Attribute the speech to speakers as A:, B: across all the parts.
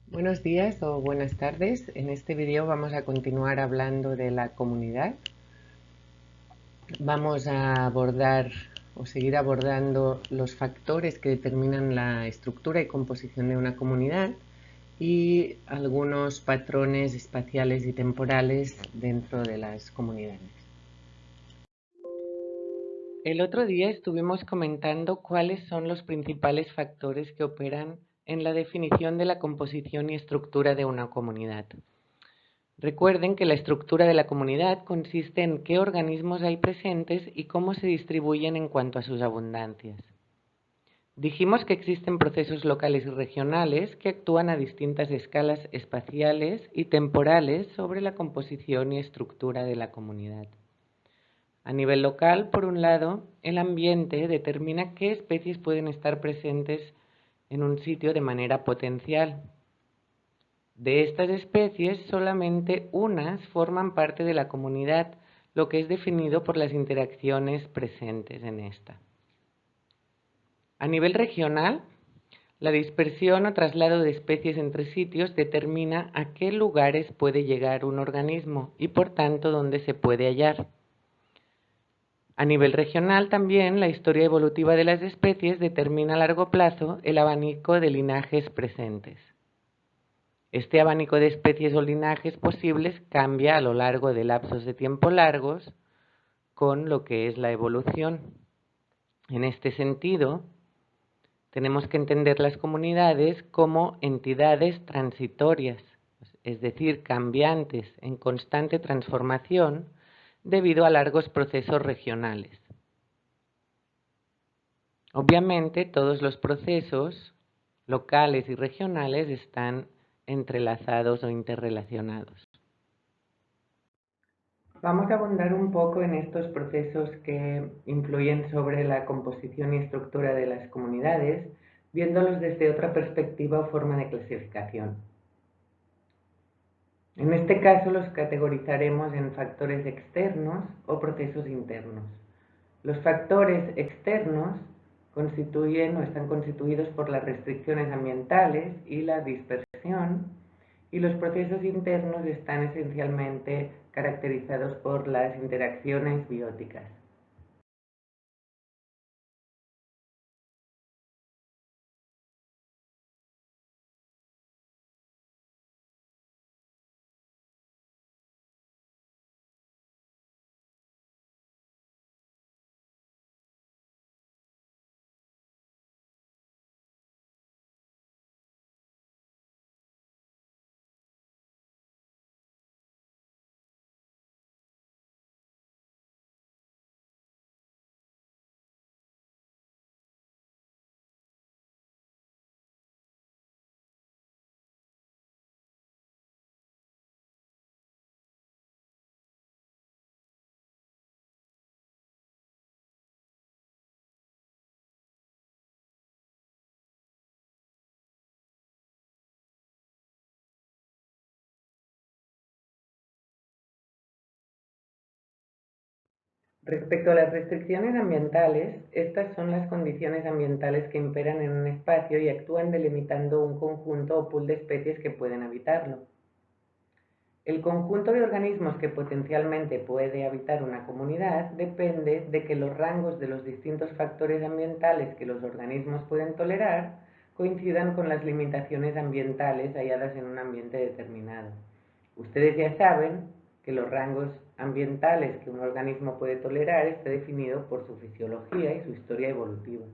A: Buenos días o buenas tardes. En este vídeo vamos a continuar hablando de la comunidad. Vamos a abordar o seguir abordando los factores que determinan la estructura y composición de una comunidad y algunos patrones espaciales y temporales dentro de las comunidades. El otro día estuvimos comentando cuáles son los principales factores que operan en la definición de la composición y estructura de una comunidad. Recuerden que la estructura de la comunidad consiste en qué organismos hay presentes y cómo se distribuyen en cuanto a sus abundancias. Dijimos que existen procesos locales y regionales que actúan a distintas escalas espaciales y temporales sobre la composición y estructura de la comunidad. A nivel local, por un lado, el ambiente determina qué especies pueden estar presentes en un sitio de manera potencial. De estas especies, solamente unas forman parte de la comunidad, lo que es definido por las interacciones presentes en esta. A nivel regional, la dispersión o traslado de especies entre sitios determina a qué lugares puede llegar un organismo y, por tanto, dónde se puede hallar. A nivel regional también, la historia evolutiva de las especies determina a largo plazo el abanico de linajes presentes. Este abanico de especies o linajes posibles cambia a lo largo de lapsos de tiempo largos con lo que es la evolución. En este sentido, tenemos que entender las comunidades como entidades transitorias, es decir, cambiantes en constante transformación debido a largos procesos regionales. Obviamente, todos los procesos locales y regionales están entrelazados o interrelacionados. Vamos a abundar un poco en estos procesos que influyen sobre la composición y estructura de las comunidades, viéndolos desde otra perspectiva o forma de clasificación. En este caso los categorizaremos en factores externos o procesos internos. Los factores externos constituyen o están constituidos por las restricciones ambientales y la dispersión, y los procesos internos están esencialmente caracterizados por las interacciones bióticas. Respecto a las restricciones ambientales, estas son las condiciones ambientales que imperan en un espacio y actúan delimitando un conjunto o pool de especies que pueden habitarlo. El conjunto de organismos que potencialmente puede habitar una comunidad depende de que los rangos de los distintos factores ambientales que los organismos pueden tolerar coincidan con las limitaciones ambientales halladas en un ambiente determinado. Ustedes ya saben que los rangos ambientales que un organismo puede tolerar está definido por su fisiología y su historia evolutiva.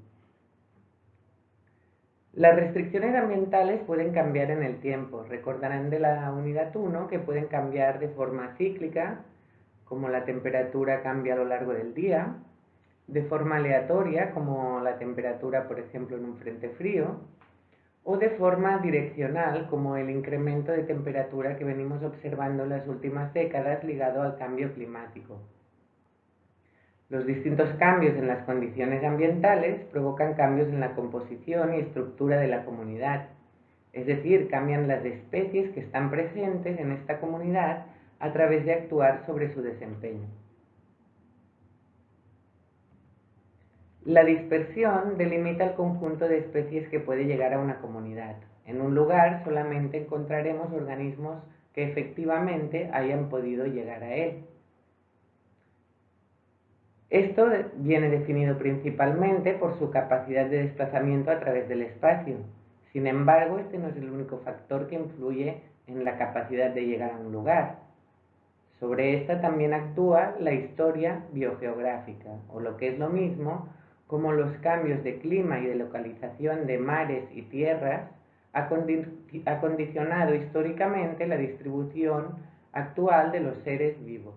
A: Las restricciones ambientales pueden cambiar en el tiempo. Recordarán de la unidad 1 que pueden cambiar de forma cíclica, como la temperatura cambia a lo largo del día, de forma aleatoria, como la temperatura, por ejemplo, en un frente frío, o de forma direccional, como el incremento de temperatura que venimos observando en las últimas décadas ligado al cambio climático. Los distintos cambios en las condiciones ambientales provocan cambios en la composición y estructura de la comunidad, es decir, cambian las especies que están presentes en esta comunidad a través de actuar sobre su desempeño. La dispersión delimita el conjunto de especies que puede llegar a una comunidad. En un lugar solamente encontraremos organismos que efectivamente hayan podido llegar a él. Esto viene definido principalmente por su capacidad de desplazamiento a través del espacio. Sin embargo, este no es el único factor que influye en la capacidad de llegar a un lugar. Sobre esta también actúa la historia biogeográfica, o lo que es lo mismo, como los cambios de clima y de localización de mares y tierras ha condicionado históricamente la distribución actual de los seres vivos.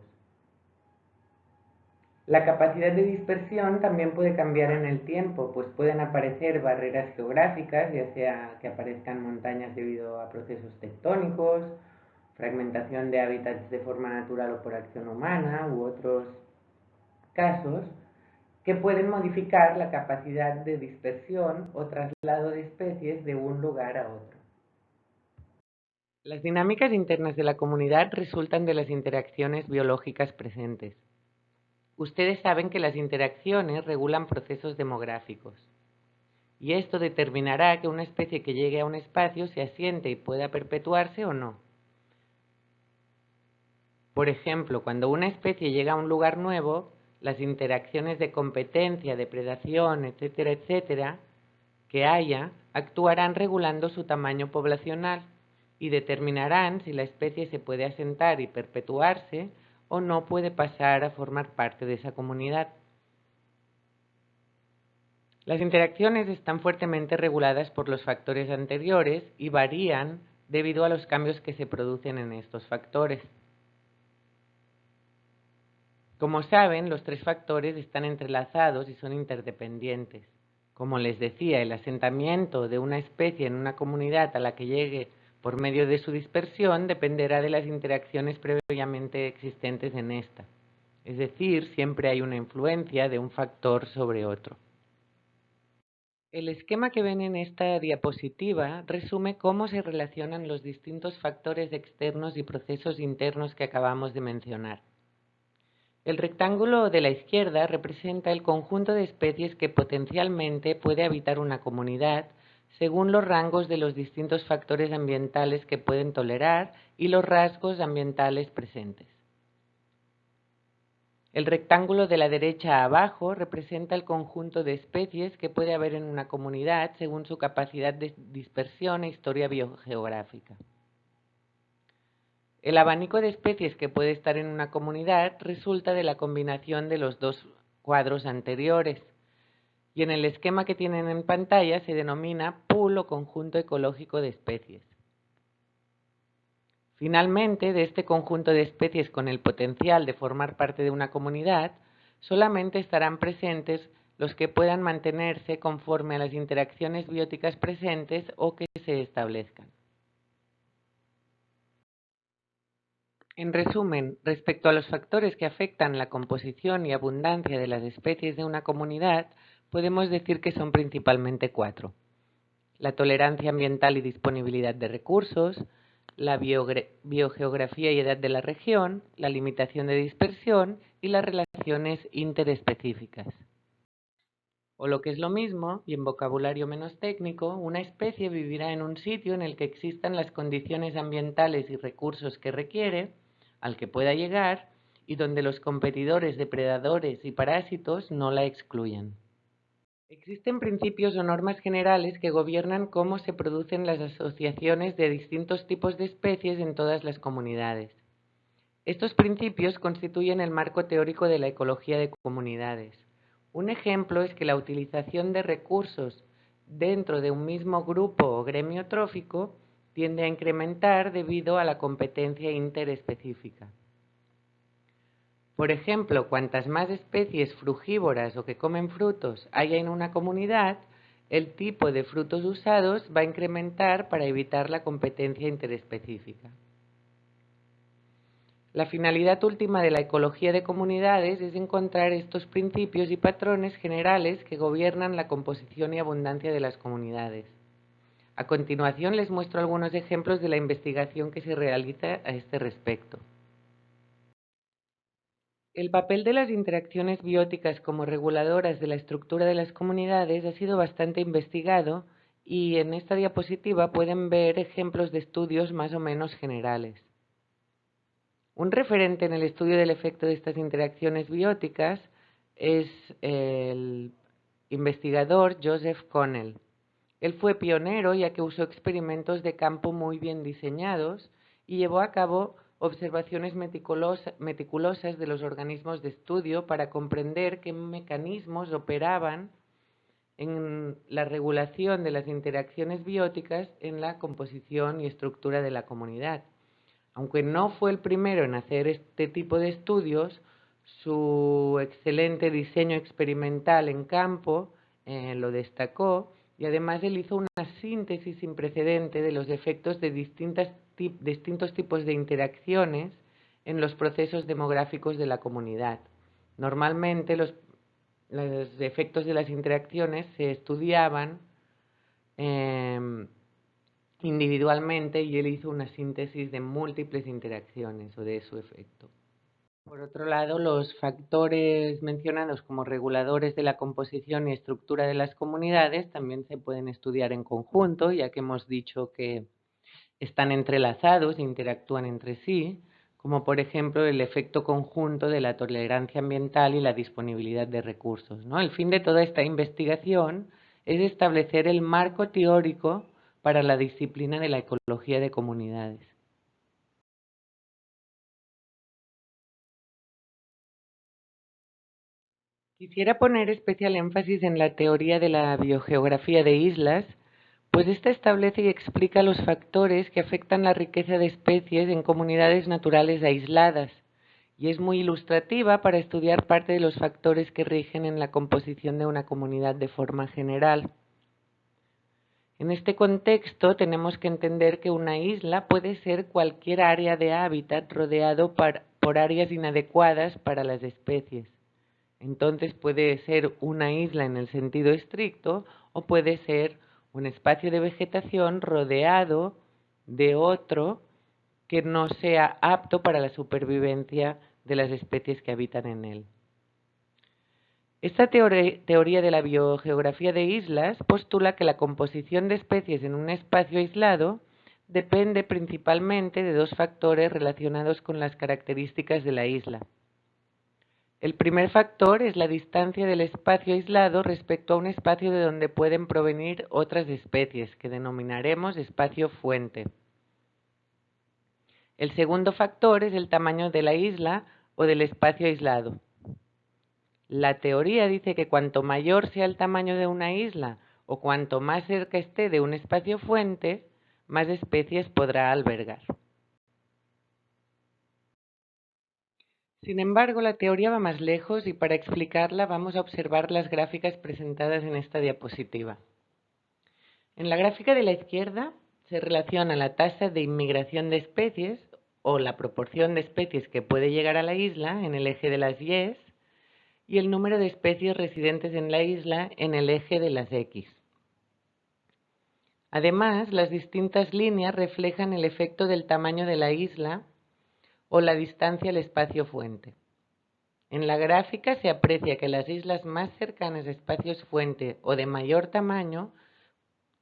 A: La capacidad de dispersión también puede cambiar en el tiempo, pues pueden aparecer barreras geográficas, ya sea que aparezcan montañas debido a procesos tectónicos, fragmentación de hábitats de forma natural o por acción humana, u otros casos, que pueden modificar la capacidad de dispersión o traslado de especies de un lugar a otro. Las dinámicas internas de la comunidad resultan de las interacciones biológicas presentes. Ustedes saben que las interacciones regulan procesos demográficos, y esto determinará que una especie que llegue a un espacio se asiente y pueda perpetuarse o no. Por ejemplo, cuando una especie llega a un lugar nuevo, las interacciones de competencia, depredación, etcétera, etcétera, que haya, actuarán regulando su tamaño poblacional y determinarán si la especie se puede asentar y perpetuarse o no puede pasar a formar parte de esa comunidad. Las interacciones están fuertemente reguladas por los factores anteriores y varían debido a los cambios que se producen en estos factores. Como saben, los tres factores están entrelazados y son interdependientes. Como les decía, el asentamiento de una especie en una comunidad a la que llegue por medio de su dispersión dependerá de las interacciones previamente existentes en esta. Es decir, siempre hay una influencia de un factor sobre otro. El esquema que ven en esta diapositiva resume cómo se relacionan los distintos factores externos y procesos internos que acabamos de mencionar. El rectángulo de la izquierda representa el conjunto de especies que potencialmente puede habitar una comunidad según los rangos de los distintos factores ambientales que pueden tolerar y los rasgos ambientales presentes. El rectángulo de la derecha abajo representa el conjunto de especies que puede haber en una comunidad según su capacidad de dispersión e historia biogeográfica. El abanico de especies que puede estar en una comunidad resulta de la combinación de los dos cuadros anteriores, y en el esquema que tienen en pantalla se denomina pool o conjunto ecológico de especies. Finalmente, de este conjunto de especies con el potencial de formar parte de una comunidad, solamente estarán presentes los que puedan mantenerse conforme a las interacciones bióticas presentes o que se establezcan. En resumen, respecto a los factores que afectan la composición y abundancia de las especies de una comunidad, podemos decir que son principalmente 4. La tolerancia ambiental y disponibilidad de recursos, la biogeografía y edad de la región, la limitación de dispersión y las relaciones interespecíficas. O lo que es lo mismo, y en vocabulario menos técnico, una especie vivirá en un sitio en el que existan las condiciones ambientales y recursos que requiere, al que pueda llegar, y donde los competidores, depredadores y parásitos no la excluyan. Existen principios o normas generales que gobiernan cómo se producen las asociaciones de distintos tipos de especies en todas las comunidades. Estos principios constituyen el marco teórico de la ecología de comunidades. Un ejemplo es que la utilización de recursos dentro de un mismo grupo o gremio trófico tiende a incrementar debido a la competencia interespecífica. Por ejemplo, cuantas más especies frugívoras o que comen frutos haya en una comunidad, el tipo de frutos usados va a incrementar para evitar la competencia interespecífica. La finalidad última de la ecología de comunidades es encontrar estos principios y patrones generales que gobiernan la composición y abundancia de las comunidades. A continuación les muestro algunos ejemplos de la investigación que se realiza a este respecto. El papel de las interacciones bióticas como reguladoras de la estructura de las comunidades ha sido bastante investigado y en esta diapositiva pueden ver ejemplos de estudios más o menos generales. Un referente en el estudio del efecto de estas interacciones bióticas es el investigador Joseph Connell. Él fue pionero ya que usó experimentos de campo muy bien diseñados y llevó a cabo observaciones meticulosas de los organismos de estudio para comprender qué mecanismos operaban en la regulación de las interacciones bióticas en la composición y estructura de la comunidad. Aunque no fue el primero en hacer este tipo de estudios, su excelente diseño experimental en campo lo destacó, y además él hizo una síntesis sin precedente de los efectos de distintos tipos de interacciones en los procesos demográficos de la comunidad. Normalmente los efectos de las interacciones se estudiaban individualmente y él hizo una síntesis de múltiples interacciones o de su efecto. Por otro lado, los factores mencionados como reguladores de la composición y estructura de las comunidades también se pueden estudiar en conjunto, ya que hemos dicho que están entrelazados e interactúan entre sí, como por ejemplo el efecto conjunto de la tolerancia ambiental y la disponibilidad de recursos, ¿no? El fin de toda esta investigación es establecer el marco teórico para la disciplina de la ecología de comunidades. Quisiera poner especial énfasis en la teoría de la biogeografía de islas, pues esta establece y explica los factores que afectan la riqueza de especies en comunidades naturales aisladas, y es muy ilustrativa para estudiar parte de los factores que rigen en la composición de una comunidad de forma general. En este contexto tenemos que entender que una isla puede ser cualquier área de hábitat rodeado por áreas inadecuadas para las especies. Entonces puede ser una isla en el sentido estricto o puede ser un espacio de vegetación rodeado de otro que no sea apto para la supervivencia de las especies que habitan en él. Esta teoría de la biogeografía de islas postula que la composición de especies en un espacio aislado depende principalmente de dos factores relacionados con las características de la isla. El primer factor es la distancia del espacio aislado respecto a un espacio de donde pueden provenir otras especies, que denominaremos espacio fuente. El segundo factor es el tamaño de la isla o del espacio aislado. La teoría dice que cuanto mayor sea el tamaño de una isla o cuanto más cerca esté de un espacio fuente, más especies podrá albergar. Sin embargo, la teoría va más lejos y para explicarla vamos a observar las gráficas presentadas en esta diapositiva. En la gráfica de la izquierda se relaciona la tasa de inmigración de especies o la proporción de especies que puede llegar a la isla en el eje de las Y y el número de especies residentes en la isla en el eje de las X. Además, las distintas líneas reflejan el efecto del tamaño de la isla o la distancia al espacio fuente. En la gráfica se aprecia que las islas más cercanas a espacios fuente o de mayor tamaño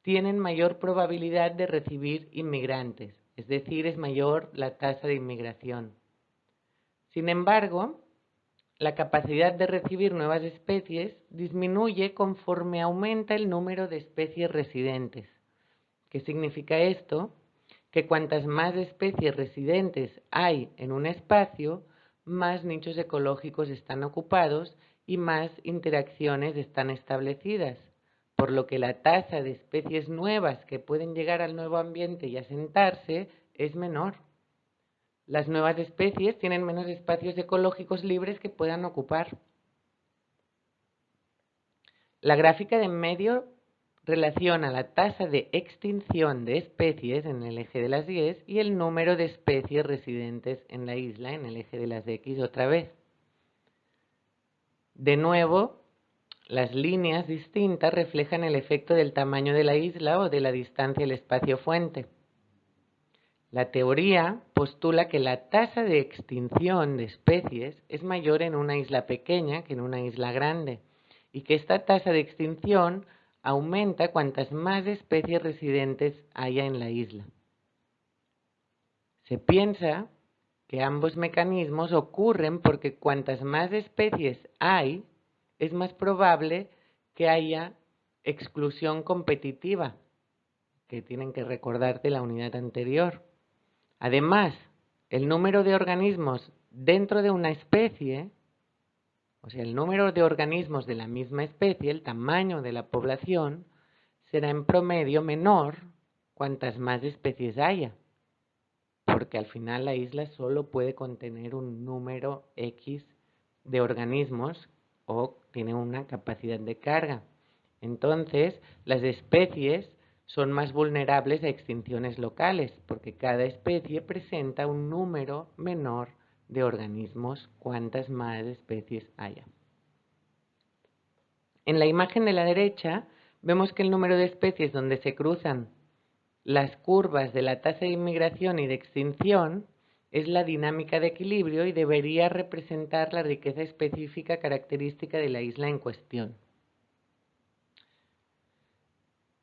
A: tienen mayor probabilidad de recibir inmigrantes, es decir, es mayor la tasa de inmigración. Sin embargo, la capacidad de recibir nuevas especies disminuye conforme aumenta el número de especies residentes. ¿Qué significa esto? Que cuantas más especies residentes hay en un espacio, más nichos ecológicos están ocupados y más interacciones están establecidas, por lo que la tasa de especies nuevas que pueden llegar al nuevo ambiente y asentarse es menor. Las nuevas especies tienen menos espacios ecológicos libres que puedan ocupar. La gráfica de en medio relaciona la tasa de extinción de especies en el eje de las Y y el número de especies residentes en la isla en el eje de las X otra vez. De nuevo, las líneas distintas reflejan el efecto del tamaño de la isla o de la distancia al espacio fuente. La teoría postula que la tasa de extinción de especies es mayor en una isla pequeña que en una isla grande y que esta tasa de extinción aumenta cuantas más especies residentes haya en la isla. Se piensa que ambos mecanismos ocurren porque cuantas más especies hay, es más probable que haya exclusión competitiva, que tienen que recordar de la unidad anterior. Además, el número de organismos dentro de una especie, o sea, el número de organismos de la misma especie, el tamaño de la población, será en promedio menor cuantas más especies haya, porque al final la isla solo puede contener un número X de organismos o tiene una capacidad de carga. Entonces, las especies son más vulnerables a extinciones locales, porque cada especie presenta un número menor de organismos cuantas más especies haya. En la imagen de la derecha vemos que el número de especies donde se cruzan las curvas de la tasa de inmigración y de extinción es la dinámica de equilibrio y debería representar la riqueza específica característica de la isla en cuestión.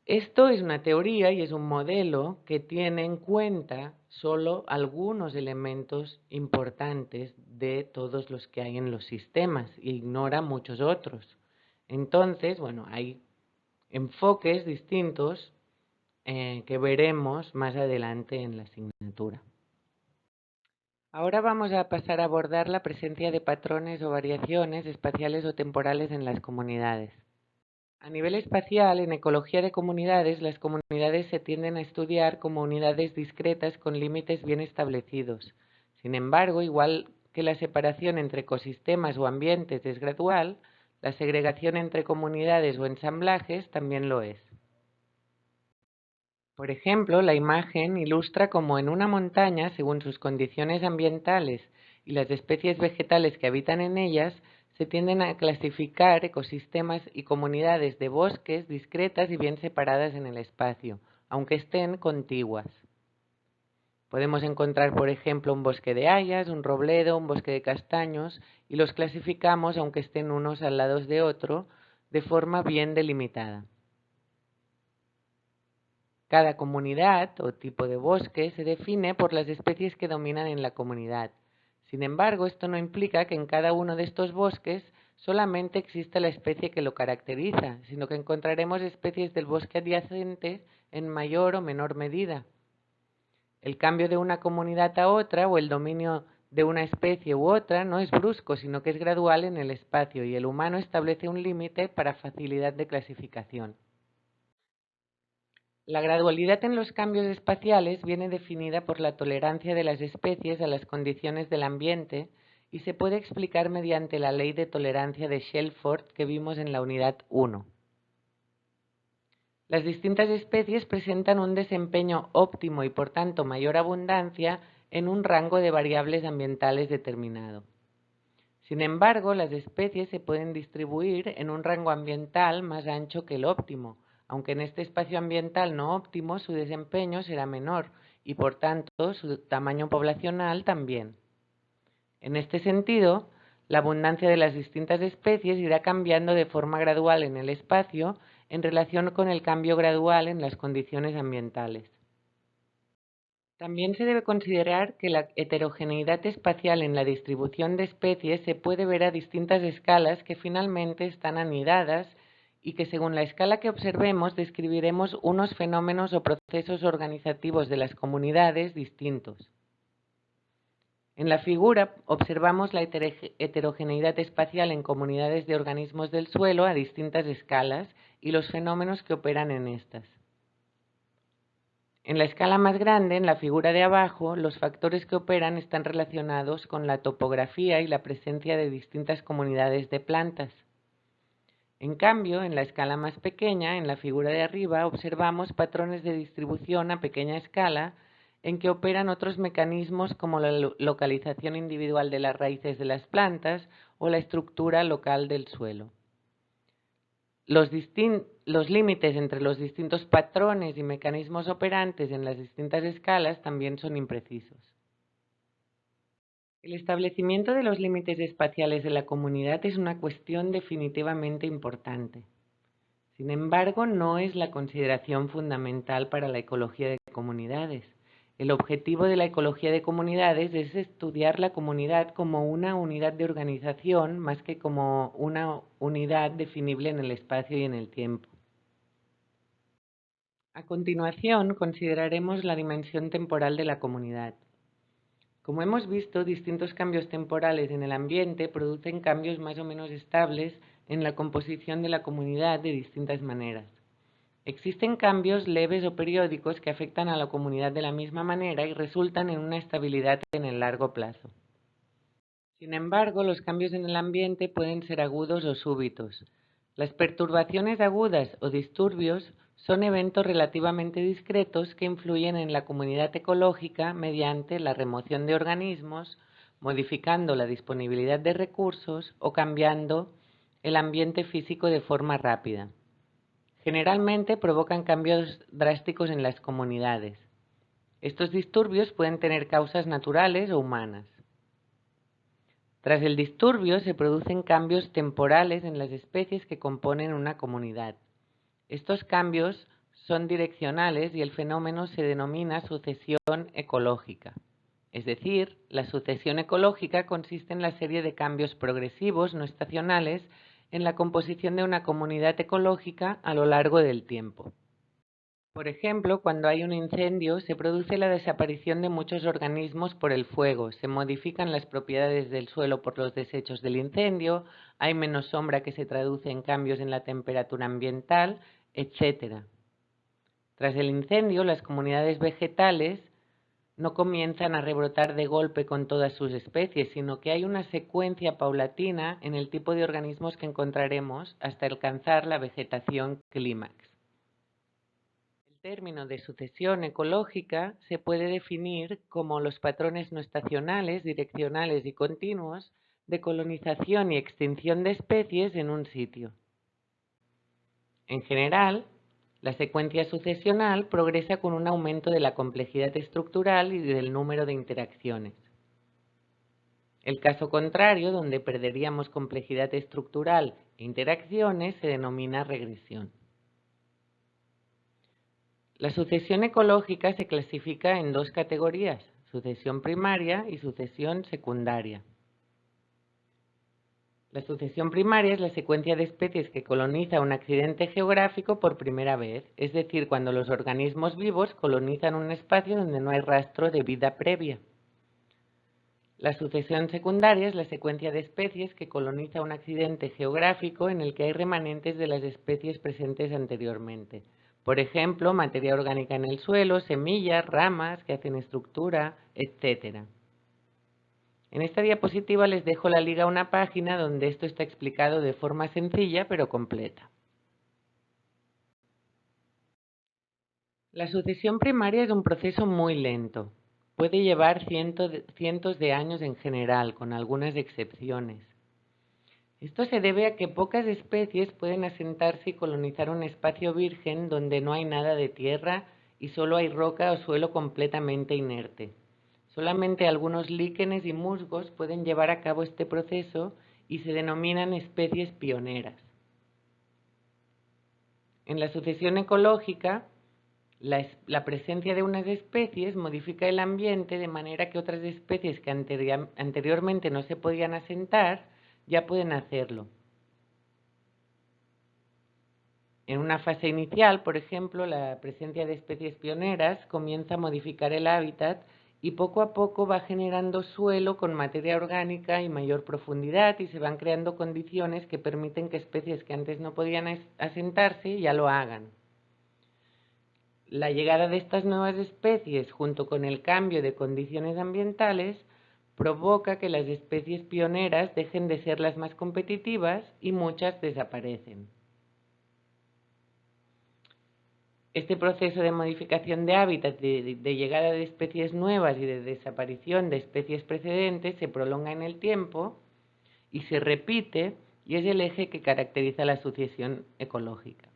A: Esto es una teoría y es un modelo que tiene en cuenta solo algunos elementos importantes de todos los que hay en los sistemas e ignora muchos otros. Entonces, bueno, hay enfoques distintos que veremos más adelante en la asignatura. Ahora vamos a pasar a abordar la presencia de patrones o variaciones espaciales o temporales en las comunidades. A nivel espacial, en ecología de comunidades, las comunidades se tienden a estudiar como unidades discretas con límites bien establecidos. Sin embargo, igual que la separación entre ecosistemas o ambientes es gradual, la segregación entre comunidades o ensamblajes también lo es. Por ejemplo, la imagen ilustra cómo en una montaña, según sus condiciones ambientales y las especies vegetales que habitan en ellas, se tienden a clasificar ecosistemas y comunidades de bosques discretas y bien separadas en el espacio, aunque estén contiguas. Podemos encontrar, por ejemplo, un bosque de hayas, un robledo, un bosque de castaños, y los clasificamos, aunque estén unos al lado de otro, de forma bien delimitada. Cada comunidad o tipo de bosque se define por las especies que dominan en la comunidad. Sin embargo, esto no implica que en cada uno de estos bosques solamente exista la especie que lo caracteriza, sino que encontraremos especies del bosque adyacente en mayor o menor medida. El cambio de una comunidad a otra o el dominio de una especie u otra no es brusco, sino que es gradual en el espacio y el humano establece un límite para facilidad de clasificación. La gradualidad en los cambios espaciales viene definida por la tolerancia de las especies a las condiciones del ambiente y se puede explicar mediante la ley de tolerancia de Shelford que vimos en la unidad 1. Las distintas especies presentan un desempeño óptimo y por tanto mayor abundancia en un rango de variables ambientales determinado. Sin embargo, las especies se pueden distribuir en un rango ambiental más ancho que el óptimo, aunque en este espacio ambiental no óptimo su desempeño será menor y por tanto su tamaño poblacional también. En este sentido, la abundancia de las distintas especies irá cambiando de forma gradual en el espacio en relación con el cambio gradual en las condiciones ambientales. También se debe considerar que la heterogeneidad espacial en la distribución de especies se puede ver a distintas escalas que finalmente están anidadas y que según la escala que observemos describiremos unos fenómenos o procesos organizativos de las comunidades distintos. En la figura observamos la heterogeneidad espacial en comunidades de organismos del suelo a distintas escalas y los fenómenos que operan en estas. En la escala más grande, en la figura de abajo, los factores que operan están relacionados con la topografía y la presencia de distintas comunidades de plantas. En cambio, en la escala más pequeña, en la figura de arriba, observamos patrones de distribución a pequeña escala en que operan otros mecanismos como la localización individual de las raíces de las plantas o la estructura local del suelo. Los límites entre los distintos patrones y mecanismos operantes en las distintas escalas también son imprecisos. El establecimiento de los límites espaciales de la comunidad es una cuestión definitivamente importante. Sin embargo, no es la consideración fundamental para la ecología de comunidades. El objetivo de la ecología de comunidades es estudiar la comunidad como una unidad de organización más que como una unidad definible en el espacio y en el tiempo. A continuación, consideraremos la dimensión temporal de la comunidad. Como hemos visto, distintos cambios temporales en el ambiente producen cambios más o menos estables en la composición de la comunidad de distintas maneras. Existen cambios leves o periódicos que afectan a la comunidad de la misma manera y resultan en una estabilidad en el largo plazo. Sin embargo, los cambios en el ambiente pueden ser agudos o súbitos. Las perturbaciones agudas o disturbios son eventos relativamente discretos que influyen en la comunidad ecológica mediante la remoción de organismos, modificando la disponibilidad de recursos o cambiando el ambiente físico de forma rápida. Generalmente provocan cambios drásticos en las comunidades. Estos disturbios pueden tener causas naturales o humanas. Tras el disturbio se producen cambios temporales en las especies que componen una comunidad. Estos cambios son direccionales y el fenómeno se denomina sucesión ecológica. Es decir, la sucesión ecológica consiste en la serie de cambios progresivos no estacionales en la composición de una comunidad ecológica a lo largo del tiempo. Por ejemplo, cuando hay un incendio, se produce la desaparición de muchos organismos por el fuego, se modifican las propiedades del suelo por los desechos del incendio, hay menos sombra que se traduce en cambios en la temperatura ambiental, etc. Tras el incendio, las comunidades vegetales no comienzan a rebrotar de golpe con todas sus especies, sino que hay una secuencia paulatina en el tipo de organismos que encontraremos hasta alcanzar la vegetación clímax. El término de sucesión ecológica se puede definir como los patrones no estacionales, direccionales y continuos de colonización y extinción de especies en un sitio. En general, la secuencia sucesional progresa con un aumento de la complejidad estructural y del número de interacciones. El caso contrario, donde perderíamos complejidad estructural e interacciones, se denomina regresión. La sucesión ecológica se clasifica en dos categorías, sucesión primaria y sucesión secundaria. La sucesión primaria es la secuencia de especies que coloniza un accidente geográfico por primera vez, es decir, cuando los organismos vivos colonizan un espacio donde no hay rastro de vida previa. La sucesión secundaria es la secuencia de especies que coloniza un accidente geográfico en el que hay remanentes de las especies presentes anteriormente. Por ejemplo, materia orgánica en el suelo, semillas, ramas que hacen estructura, etc. En esta diapositiva les dejo la liga a una página donde esto está explicado de forma sencilla pero completa. La sucesión primaria es un proceso muy lento. Puede llevar cientos de años en general, con algunas excepciones. Esto se debe a que pocas especies pueden asentarse y colonizar un espacio virgen donde no hay nada de tierra y solo hay roca o suelo completamente inerte. Solamente algunos líquenes y musgos pueden llevar a cabo este proceso y se denominan especies pioneras. En la sucesión ecológica, la presencia de unas especies modifica el ambiente de manera que otras especies que anteriormente no se podían asentar ya pueden hacerlo. En una fase inicial, por ejemplo, la presencia de especies pioneras comienza a modificar el hábitat y poco a poco va generando suelo con materia orgánica y mayor profundidad y se van creando condiciones que permiten que especies que antes no podían asentarse ya lo hagan. La llegada de estas nuevas especies junto con el cambio de condiciones ambientales provoca que las especies pioneras dejen de ser las más competitivas y muchas desaparecen. Este proceso de modificación de hábitat, de llegada de especies nuevas y de desaparición de especies precedentes se prolonga en el tiempo y se repite y es el eje que caracteriza la sucesión ecológica.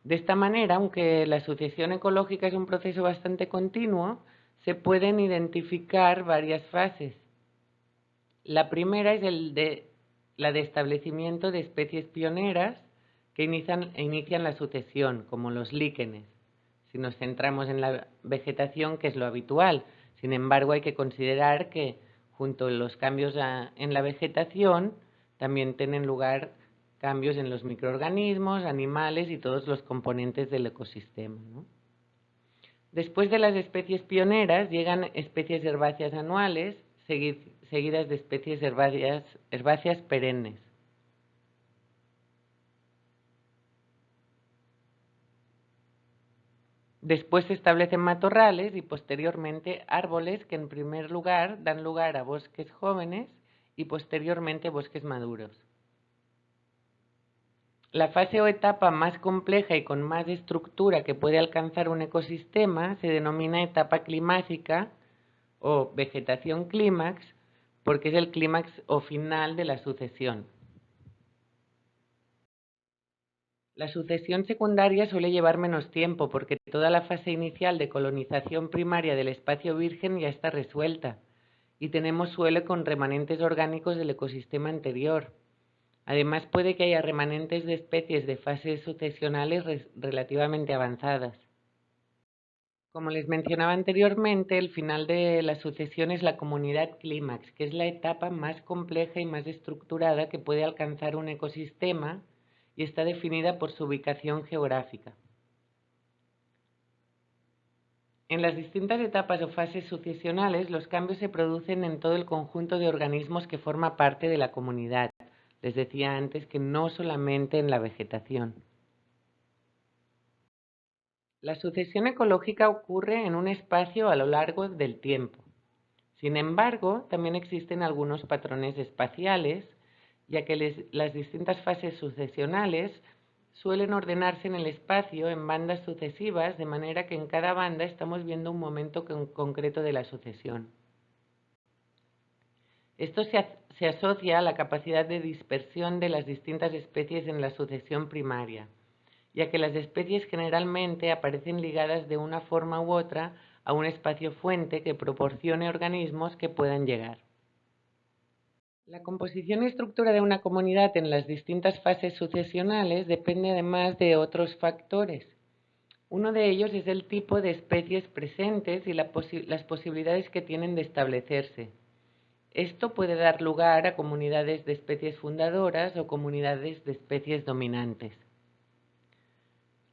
A: De esta manera, aunque la sucesión ecológica es un proceso bastante continuo, se pueden identificar varias fases. La primera es el de la de establecimiento de especies pioneras que inician la sucesión, como los líquenes, si nos centramos en la vegetación, que es lo habitual. Sin embargo, hay que considerar que junto a los cambios en la vegetación también tienen lugar cambios en los microorganismos, animales y todos los componentes del ecosistema, ¿no? Después de las especies pioneras llegan especies herbáceas anuales, seguidas de especies herbáceas perennes. Después se establecen matorrales y posteriormente árboles que en primer lugar dan lugar a bosques jóvenes y posteriormente bosques maduros. La fase o etapa más compleja y con más estructura que puede alcanzar un ecosistema se denomina etapa climática o vegetación clímax, porque es el clímax o final de la sucesión. La sucesión secundaria suele llevar menos tiempo porque toda la fase inicial de colonización primaria del espacio virgen ya está resuelta y tenemos suelo con remanentes orgánicos del ecosistema anterior. Además, puede que haya remanentes de especies de fases sucesionales relativamente avanzadas. Como les mencionaba anteriormente, el final de la sucesión es la comunidad clímax, que es la etapa más compleja y más estructurada que puede alcanzar un ecosistema y está definida por su ubicación geográfica. En las distintas etapas o fases sucesionales, los cambios se producen en todo el conjunto de organismos que forma parte de la comunidad. Les decía antes que no solamente en la vegetación. La sucesión ecológica ocurre en un espacio a lo largo del tiempo. Sin embargo, también existen algunos patrones espaciales, ya que las distintas fases sucesionales suelen ordenarse en el espacio en bandas sucesivas, de manera que en cada banda estamos viendo un momento concreto de la sucesión. Esto se asocia a la capacidad de dispersión de las distintas especies en la sucesión primaria, ya que las especies generalmente aparecen ligadas de una forma u otra a un espacio fuente que proporcione organismos que puedan llegar. La composición y estructura de una comunidad en las distintas fases sucesionales depende además de otros factores. Uno de ellos es el tipo de especies presentes y las posibilidades que tienen de establecerse. Esto puede dar lugar a comunidades de especies fundadoras o comunidades de especies dominantes.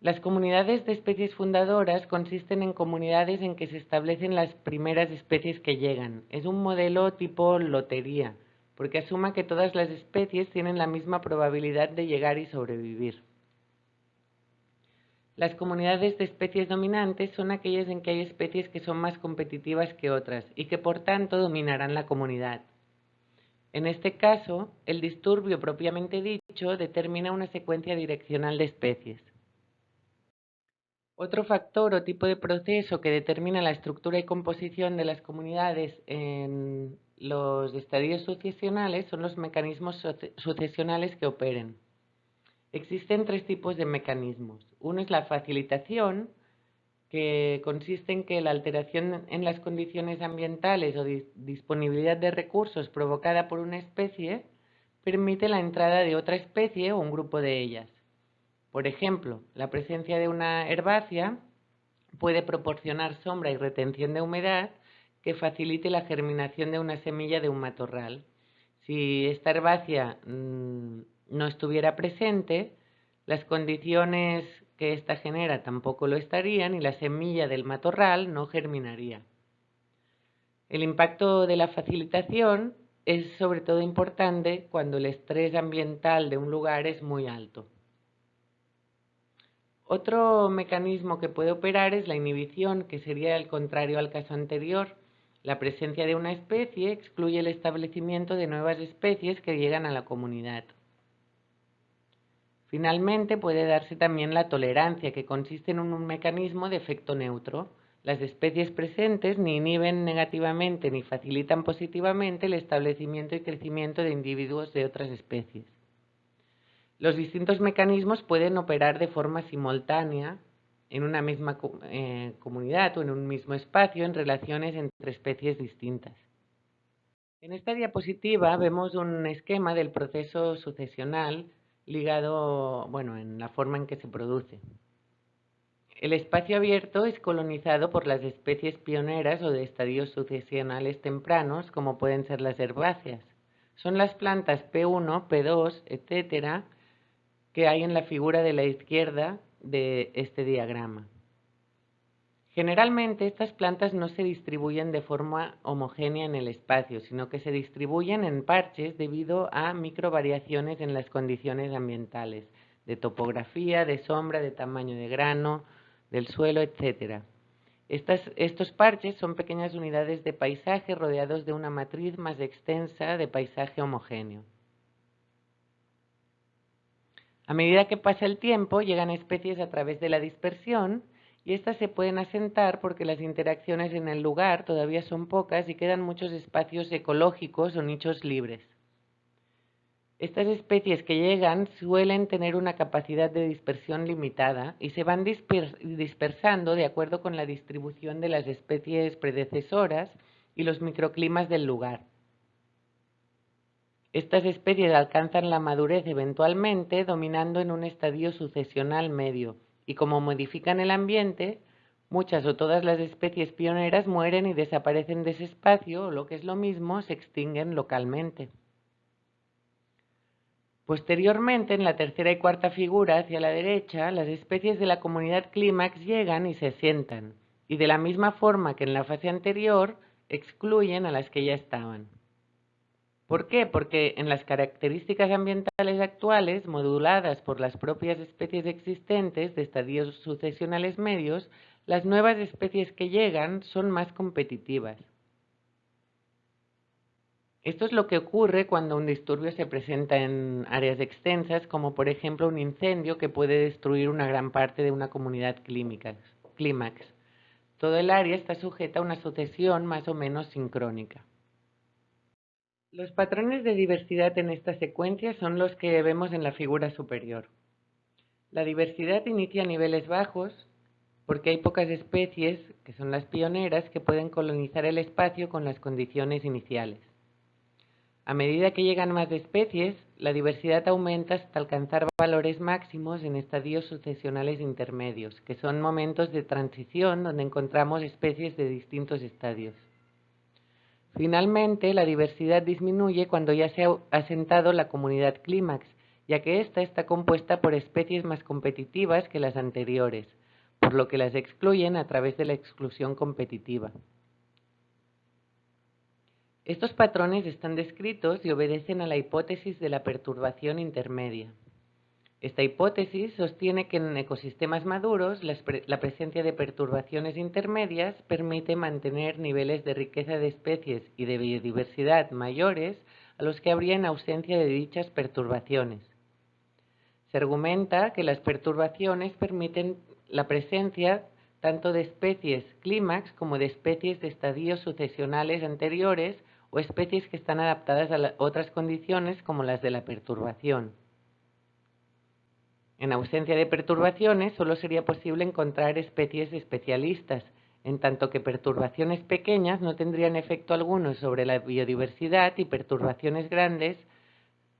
A: Las comunidades de especies fundadoras consisten en comunidades en que se establecen las primeras especies que llegan. Es un modelo tipo lotería, porque asuma que todas las especies tienen la misma probabilidad de llegar y sobrevivir. Las comunidades de especies dominantes son aquellas en que hay especies que son más competitivas que otras y que por tanto dominarán la comunidad. En este caso, el disturbio propiamente dicho determina una secuencia direccional de especies. Otro factor o tipo de proceso que determina la estructura y composición de las comunidades en los estadios sucesionales son los mecanismos sucesionales que operen. Existen tres tipos de mecanismos. Uno es la facilitación, que consiste en que la alteración en las condiciones ambientales o disponibilidad de recursos provocada por una especie permite la entrada de otra especie o un grupo de ellas. Por ejemplo, la presencia de una herbácea puede proporcionar sombra y retención de humedad que facilite la germinación de una semilla de un matorral. Si esta herbácea no estuviera presente, las condiciones que ésta genera tampoco lo estarían y la semilla del matorral no germinaría. El impacto de la facilitación es sobre todo importante cuando el estrés ambiental de un lugar es muy alto. Otro mecanismo que puede operar es la inhibición, que sería el contrario al caso anterior. La presencia de una especie excluye el establecimiento de nuevas especies que llegan a la comunidad. Finalmente, puede darse también la tolerancia, que consiste en un mecanismo de efecto neutro. Las especies presentes ni inhiben negativamente ni facilitan positivamente el establecimiento y crecimiento de individuos de otras especies. Los distintos mecanismos pueden operar de forma simultánea en una misma comunidad o en un mismo espacio en relaciones entre especies distintas. En esta diapositiva vemos un esquema del proceso sucesional ligado, en la forma en que se produce. El espacio abierto es colonizado por las especies pioneras o de estadios sucesionales tempranos, como pueden ser las herbáceas. Son las plantas P1, P2, etcétera, que hay en la figura de la izquierda de este diagrama. Generalmente estas plantas no se distribuyen de forma homogénea en el espacio, sino que se distribuyen en parches debido a microvariaciones en las condiciones ambientales, de topografía, de sombra, de tamaño de grano, del suelo, etc. Estos parches son pequeñas unidades de paisaje rodeados de una matriz más extensa de paisaje homogéneo. A medida que pasa el tiempo, llegan especies a través de la dispersión y estas se pueden asentar porque las interacciones en el lugar todavía son pocas y quedan muchos espacios ecológicos o nichos libres. Estas especies que llegan suelen tener una capacidad de dispersión limitada y se van dispersando de acuerdo con la distribución de las especies predecesoras y los microclimas del lugar. Estas especies alcanzan la madurez eventualmente dominando en un estadio sucesional medio y como modifican el ambiente, muchas o todas las especies pioneras mueren y desaparecen de ese espacio o lo que es lo mismo, se extinguen localmente. Posteriormente, en la tercera y cuarta figura hacia la derecha, las especies de la comunidad clímax llegan y se sientan y de la misma forma que en la fase anterior, excluyen a las que ya estaban. ¿Por qué? Porque en las características ambientales actuales, moduladas por las propias especies existentes de estadios sucesionales medios, las nuevas especies que llegan son más competitivas. Esto es lo que ocurre cuando un disturbio se presenta en áreas extensas, como por ejemplo un incendio que puede destruir una gran parte de una comunidad clímax. Todo el área está sujeta a una sucesión más o menos sincrónica. Los patrones de diversidad en esta secuencia son los que vemos en la figura superior. La diversidad inicia a niveles bajos porque hay pocas especies, que son las pioneras, que pueden colonizar el espacio con las condiciones iniciales. A medida que llegan más especies, la diversidad aumenta hasta alcanzar valores máximos en estadios sucesionales intermedios, que son momentos de transición donde encontramos especies de distintos estadios. Finalmente, la diversidad disminuye cuando ya se ha asentado la comunidad clímax, ya que ésta está compuesta por especies más competitivas que las anteriores, por lo que las excluyen a través de la exclusión competitiva. Estos patrones están descritos y obedecen a la hipótesis de la perturbación intermedia. Esta hipótesis sostiene que en ecosistemas maduros la presencia de perturbaciones intermedias permite mantener niveles de riqueza de especies y de biodiversidad mayores a los que habría en ausencia de dichas perturbaciones. Se argumenta que las perturbaciones permiten la presencia tanto de especies clímax como de especies de estadios sucesionales anteriores o especies que están adaptadas a otras condiciones como las de la perturbación. En ausencia de perturbaciones, solo sería posible encontrar especies especialistas, en tanto que perturbaciones pequeñas no tendrían efecto alguno sobre la biodiversidad y perturbaciones grandes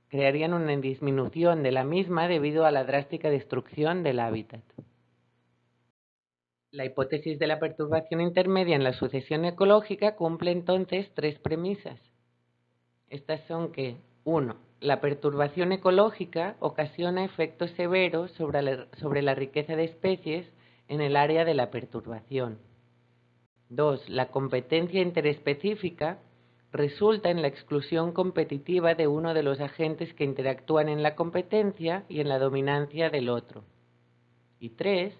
A: crearían una disminución de la misma debido a la drástica destrucción del hábitat. La hipótesis de la perturbación intermedia en la sucesión ecológica cumple entonces tres premisas. Estas son que 1. La perturbación ecológica ocasiona efectos severos sobre la riqueza de especies en el área de la perturbación. 2. La competencia interespecífica resulta en la exclusión competitiva de uno de los agentes que interactúan en la competencia y en la dominancia del otro. Y 3.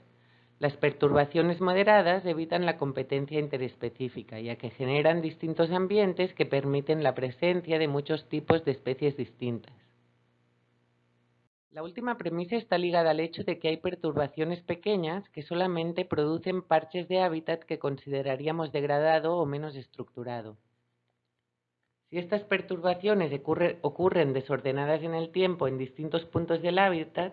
A: Las perturbaciones moderadas evitan la competencia interespecífica, ya que generan distintos ambientes que permiten la presencia de muchos tipos de especies distintas. La última premisa está ligada al hecho de que hay perturbaciones pequeñas que solamente producen parches de hábitat que consideraríamos degradado o menos estructurado. Si estas perturbaciones ocurren desordenadas en el tiempo en distintos puntos del hábitat,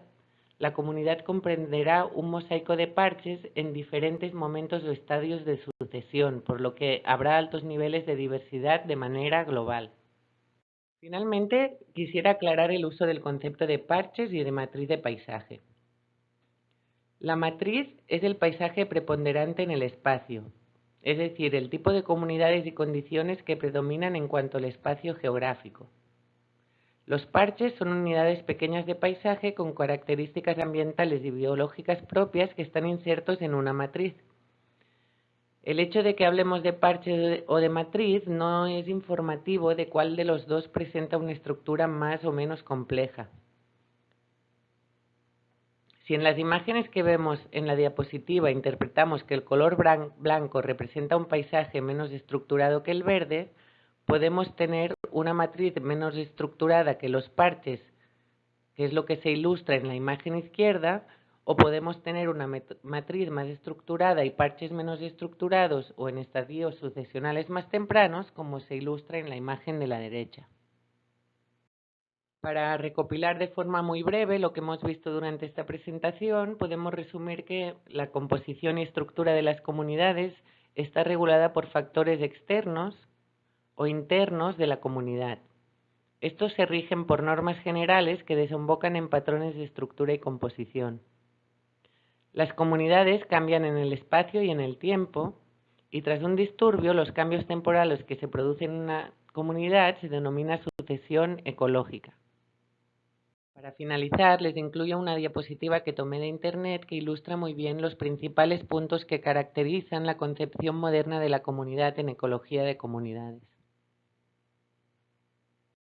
A: la comunidad comprenderá un mosaico de parches en diferentes momentos o estadios de sucesión, por lo que habrá altos niveles de diversidad de manera global. Finalmente, quisiera aclarar el uso del concepto de parches y de matriz de paisaje. La matriz es el paisaje preponderante en el espacio, es decir, el tipo de comunidades y condiciones que predominan en cuanto al espacio geográfico. Los parches son unidades pequeñas de paisaje con características ambientales y biológicas propias que están insertos en una matriz. El hecho de que hablemos de parche o de matriz no es informativo de cuál de los dos presenta una estructura más o menos compleja. Si en las imágenes que vemos en la diapositiva interpretamos que el color blanco representa un paisaje menos estructurado que el verde, podemos tener una matriz menos estructurada que los parches, que es lo que se ilustra en la imagen izquierda, o podemos tener una matriz más estructurada y parches menos estructurados o en estadios sucesionales más tempranos, como se ilustra en la imagen de la derecha. Para recopilar de forma muy breve lo que hemos visto durante esta presentación, podemos resumir que la composición y estructura de las comunidades está regulada por factores externos o internos de la comunidad. Estos se rigen por normas generales que desembocan en patrones de estructura y composición. Las comunidades cambian en el espacio y en el tiempo, y tras un disturbio, los cambios temporales que se producen en una comunidad se denomina sucesión ecológica. Para finalizar, les incluyo una diapositiva que tomé de Internet que ilustra muy bien los principales puntos que caracterizan la concepción moderna de la comunidad en ecología de comunidades.